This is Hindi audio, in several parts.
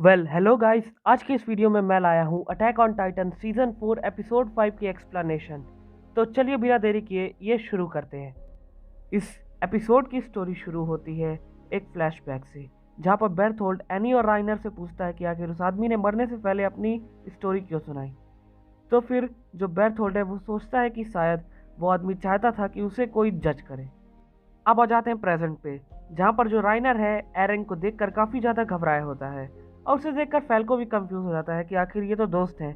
हेलो गाइस, आज के इस वीडियो में मैं लाया हूँ attack on Titan season 4 episode 5 की एक्सप्लेनेशन। तो चलिए बिना देरी किए ये शुरू करते हैं। इस एपिसोड की स्टोरी शुरू होती है एक फ्लैशबैक से, जहाँ पर बेर्थोल्ड एनी और राइनर से पूछता है कि आखिर उस आदमी ने मरने से पहले अपनी स्टोरी क्यों सुनाई। तो फिर जो बेर्थोल्ड है वो सोचता है कि शायद वो आदमी चाहता था कि उसे कोई जज करे। अब आ जाते हैं प्रेजेंट पे, जहाँ पर जो राइनर है एरन को देखकर काफ़ी ज़्यादा घबराया होता है और उसे देखकर फैल्को भी कंफ्यूज हो जाता है कि आखिर ये तो दोस्त हैं,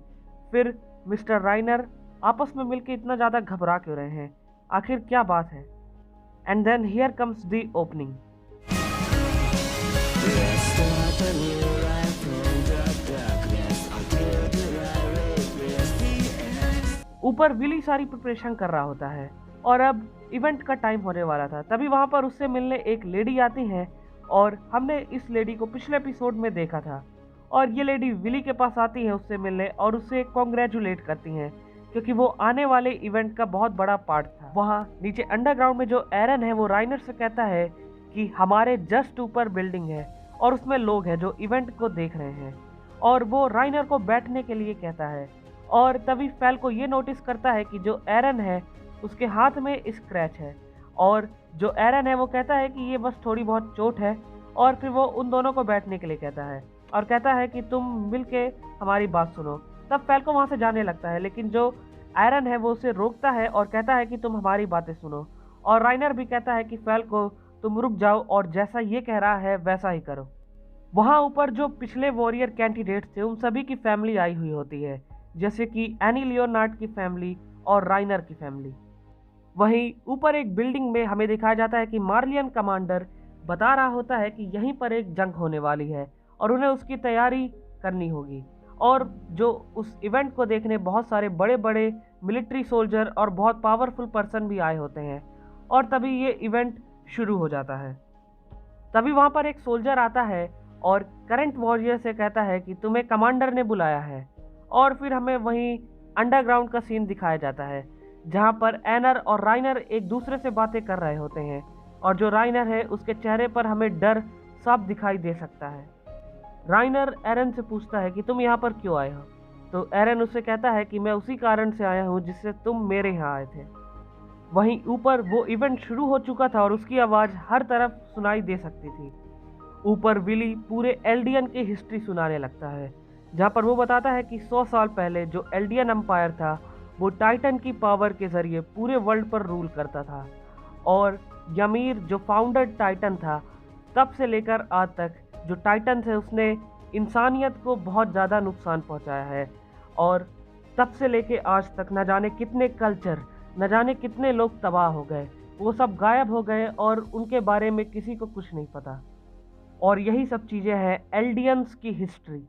फिर मिस्टर राइनर आपस में मिलकर इतना ज़्यादा घबरा क्यों रहे हैं, आखिर क्या बात है। And then here comes the opening. ऊपर विली सारी प्रिपरेशन कर रहा होता है और अब इवेंट का टाइम होने वाला था। तभी वहां पर उससे मिलने एक लेडी आती है और हमने इस लेडी को पिछले एपिसोड में देखा था। और ये लेडी विली के पास आती है उससे मिलने और उससे कॉन्ग्रेचुलेट करती हैं, क्योंकि वो आने वाले इवेंट का बहुत बड़ा पार्ट था। वहाँ नीचे अंडरग्राउंड में जो एरन है वो राइनर से कहता है कि हमारे जस्ट ऊपर बिल्डिंग है और उसमें लोग हैं जो इवेंट को देख रहे हैं, और वो राइनर को बैठने के लिए कहता है। और तभी फैल को ये नोटिस करता है कि जो एरन है उसके हाथ में स्क्रैच है, और जो एरन है वो कहता है कि ये बस थोड़ी बहुत चोट है। और फिर वो उन दोनों को बैठने के लिए कहता है और कहता है कि तुम मिलके हमारी बात सुनो। तब फैल को वहाँ से जाने लगता है, लेकिन जो एरन है वो उसे रोकता है और कहता है कि तुम हमारी बातें सुनो। और राइनर भी कहता है कि फैल को तुम रुक जाओ और जैसा ये कह रहा है वैसा ही करो। वहाँ ऊपर जो पिछले वॉरियर कैंडिडेट्स थे उन सभी की फैमिली आई हुई होती है, जैसे कि एनी लियोनार्ड की फैमिली और राइनर की फैमिली। वहीं ऊपर एक बिल्डिंग में हमें दिखाया जाता है कि मार्लियन कमांडर बता रहा होता है कि यहीं पर एक जंग होने वाली है और उन्हें उसकी तैयारी करनी होगी। और जो उस इवेंट को देखने बहुत सारे बड़े बड़े मिलिट्री सोल्जर और बहुत पावरफुल पर्सन भी आए होते हैं। और तभी ये इवेंट शुरू हो जाता है। तभी वहाँ पर एक सोल्जर आता है और करंट वॉरियर से कहता है कि तुम्हें कमांडर ने बुलाया है। और फिर हमें वहीं अंडरग्राउंड का सीन दिखाया जाता है, जहाँ पर एनर और राइनर एक दूसरे से बातें कर रहे होते हैं। और जो राइनर है उसके चेहरे पर हमें डर साफ दिखाई दे सकता है। राइनर एरन से पूछता है कि तुम यहाँ पर क्यों आए हो। तो एरन उससे कहता है कि मैं उसी कारण से आया हूँ जिससे तुम मेरे यहाँ आए थे। वहीं ऊपर वो इवेंट शुरू हो चुका था और उसकी आवाज़ हर तरफ सुनाई दे सकती थी। ऊपर विली पूरे एल्डियन की हिस्ट्री सुनाने लगता है, जहाँ पर वो बताता है कि 100 साल पहले जो एल्डियन एम्पायर था वो टाइटन की पावर के जरिए पूरे वर्ल्ड पर रूल करता था। और यमीर जो फाउंडर टाइटन था, तब से लेकर आज तक जो टाइटन है उसने इंसानियत को बहुत ज़्यादा नुकसान पहुंचाया है। और तब से लेके आज तक न जाने कितने कल्चर, न जाने कितने लोग तबाह हो गए, वो सब गायब हो गए और उनके बारे में किसी को कुछ नहीं पता। और यही सब चीज़ें हैं एल्डियंस की हिस्ट्री।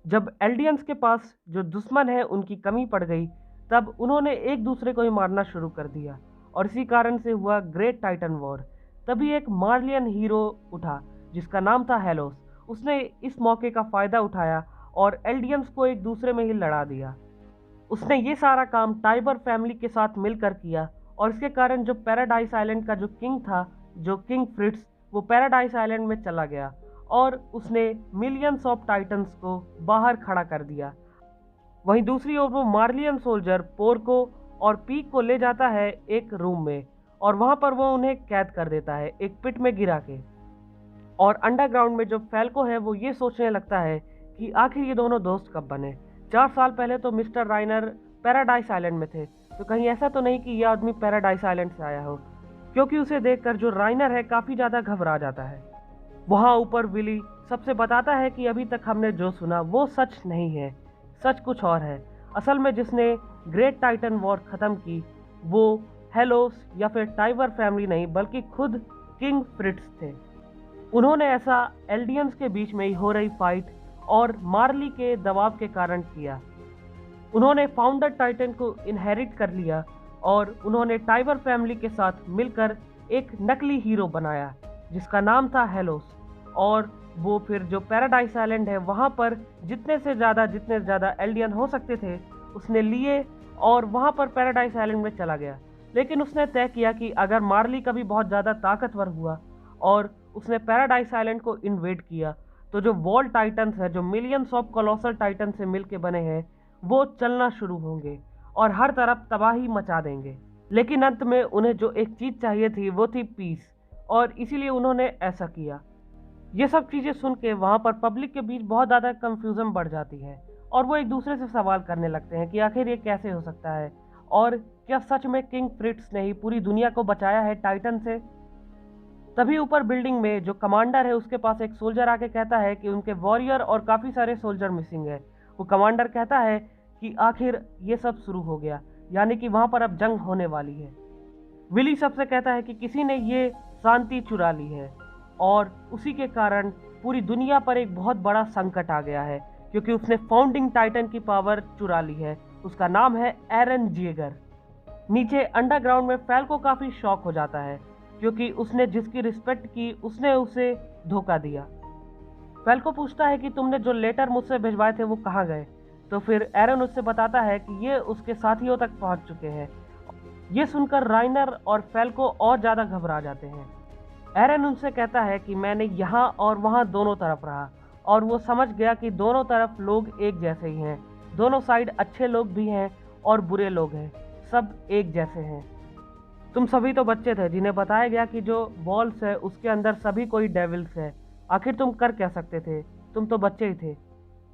जब एल्डियंस के पास जो दुश्मन है उनकी कमी पड़ गई, तब उन्होंने एक दूसरे को ही मारना शुरू कर दिया और इसी कारण से हुआ ग्रेट टाइटन वॉर। तभी एक मार्लियन हीरो उठा जिसका नाम था हेलोस। उसने इस मौके का फ़ायदा उठाया और एल्डियंस को एक दूसरे में ही लड़ा दिया। उसने ये सारा काम टाइबर फैमिली के साथ मिलकर किया और इसके कारण जो पैराडाइस आइलैंड का जो किंग था, जो किंग फ्रिट्स, वो पैराडाइस आइलैंड में चला गया और उसने मिलियंस ऑफ टाइटन्स को बाहर खड़ा कर दिया। वहीं दूसरी ओर वो मार्लियन सोल्जर पोर्को और पीक को ले जाता है एक रूम में और वहां पर वो उन्हें कैद कर देता है एक पिट में गिरा के। और अंडरग्राउंड में जो फैल्को है वो ये सोचने लगता है कि आखिर ये दोनों दोस्त कब बने। 4 साल पहले तो मिस्टर राइनर पैराडाइस आइलैंड में थे, तो कहीं ऐसा तो नहीं कि ये आदमी पैराडाइस आइलैंड से आया हो, क्योंकि उसे देखकर जो राइनर है काफ़ी ज़्यादा घबरा जाता है। वहाँ ऊपर विली सबसे बताता है कि अभी तक हमने जो सुना वो सच नहीं है, सच कुछ और है। असल में जिसने ग्रेट टाइटन वॉर ख़त्म की वो हेलोस या फिर टाइबर फैमिली नहीं, बल्कि खुद किंग फ्रिट्स थे। उन्होंने ऐसा एल्डियंस के बीच में ही हो रही फाइट और मार्ली के दबाव के कारण किया। उन्होंने फाउंडर टाइटन को इनहेरिट कर लिया और उन्होंने टाइबर फैमिली के साथ मिलकर एक नकली हीरो बनाया जिसका नाम था हेलोस। और वो फिर जो पैराडाइस आइलैंड है वहाँ पर जितने ज़्यादा एल्डियन हो सकते थे उसने लिए और वहाँ पर पैराडाइस आइलैंड में चला गया। लेकिन उसने तय किया कि अगर मार्ली कभी बहुत ज़्यादा ताकतवर हुआ और उसने पैराडाइस आइलैंड को इन्वेड किया, तो जो वॉल टाइटन्स है, जो मिलियंस ऑफ कोलोसल टाइटन से मिलके बने हैं, वो चलना शुरू होंगे और हर तरफ तबाही मचा देंगे। लेकिन अंत में उन्हें जो एक चीज़ चाहिए थी वो थी पीस, और इसीलिए उन्होंने ऐसा किया। ये सब चीज़ें सुन के वहाँ पर पब्लिक के बीच बहुत ज़्यादा कंफ्यूजन बढ़ जाती है और वो एक दूसरे से सवाल करने लगते हैं कि आखिर ये कैसे हो सकता है, और क्या सच में किंग फ्रिट्स ने ही पूरी दुनिया को बचाया है टाइटन से। तभी ऊपर बिल्डिंग में जो कमांडर है उसके पास एक सोल्जर आके कहता है कि उनके वॉरियर और काफ़ी सारे सोल्जर मिसिंग है। वो कमांडर कहता है कि आखिर ये सब शुरू हो गया, यानी कि वहाँ पर अब जंग होने वाली है। विली सबसे कहता है कि किसी ने ये शांति चुरा ली है और उसी के कारण पूरी दुनिया पर एक बहुत बड़ा संकट आ गया है, क्योंकि उसने फाउंडिंग टाइटन की पावर चुरा ली है। उसका नाम है एरन जेगर। नीचे अंडरग्राउंड में फैल्को काफ़ी शॉक हो जाता है, क्योंकि उसने जिसकी रिस्पेक्ट की उसने उसे धोखा दिया। फैल्को पूछता है कि तुमने जो लेटर मुझसे भिजवाए थे वो कहाँ गए। तो फिर एरन उससे बताता है कि ये उसके साथियों तक पहुंच चुके हैं। ये सुनकर राइनर और फैल्को और ज़्यादा घबरा जाते हैं। एरन उनसे कहता है कि मैंने यहाँ और वहाँ दोनों तरफ रहा और वो समझ गया कि दोनों तरफ लोग एक जैसे ही हैं। दोनों साइड अच्छे लोग भी हैं और बुरे लोग हैं, सब एक जैसे हैं। तुम सभी तो बच्चे थे जिन्हें बताया गया कि जो वॉल्स है उसके अंदर सभी कोई डेविल्स है। आखिर तुम कर क्या सकते थे, तुम तो बच्चे ही थे।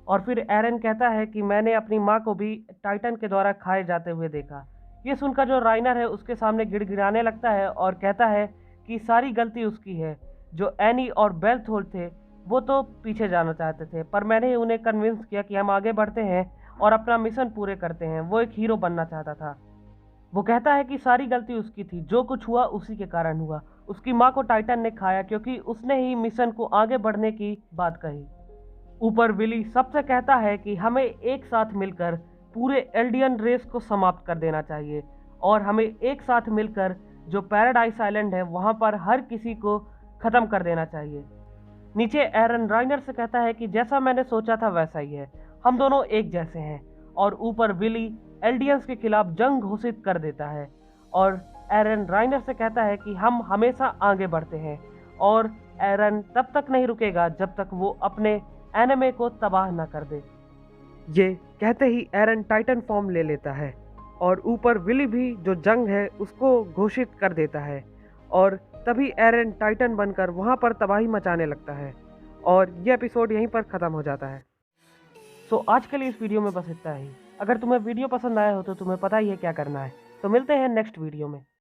और फिर एरन कहता है कि मैंने अपनी माँ को भी टाइटन के द्वारा खाए जाते हुए देखा। ये सुनकर जो राइनर है उसके सामने गिड़गिड़ाने लगता है और कहता है कि सारी गलती उसकी है। जो एनी और बेल्थोल्ड थे वो तो पीछे जाना चाहते थे, पर मैंने ही उन्हें कन्विंस किया कि हम आगे बढ़ते हैं और अपना मिशन पूरे करते हैं। वो एक हीरो बनना चाहता था। वो कहता है कि सारी गलती उसकी थी, जो कुछ हुआ उसी के कारण हुआ। उसकी माँ को टाइटन ने खाया क्योंकि उसने ही मिशन को आगे बढ़ने की बात कही। ऊपर विली सबसे कहता है कि हमें एक साथ मिलकर पूरे एल्डियन रेस को समाप्त कर देना चाहिए और हमें एक साथ मिलकर जो पैराडाइस आइलैंड है वहाँ पर हर किसी को ख़त्म कर देना चाहिए। नीचे एरन राइनर से कहता है कि जैसा मैंने सोचा था वैसा ही है, हम दोनों एक जैसे हैं। और ऊपर विली एल्डियंस के खिलाफ जंग घोषित कर देता है और एरन राइनर से कहता है कि हम हमेशा आगे बढ़ते हैं और एरन तब तक नहीं रुकेगा जब तक वो अपने एनिमे को तबाह न कर दे। ये कहते ही एरन टाइटन फॉर्म ले लेता है और ऊपर विली भी जो जंग है उसको घोषित कर देता है और तभी एरन टाइटन बनकर वहाँ पर तबाही मचाने लगता है और ये एपिसोड यहीं पर ख़त्म हो जाता है। सो आज के लिए इस वीडियो में बस इतना ही। अगर तुम्हें वीडियो पसंद आया हो तो तुम्हें पता ही है क्या करना है। तो मिलते हैं नेक्स्ट वीडियो में।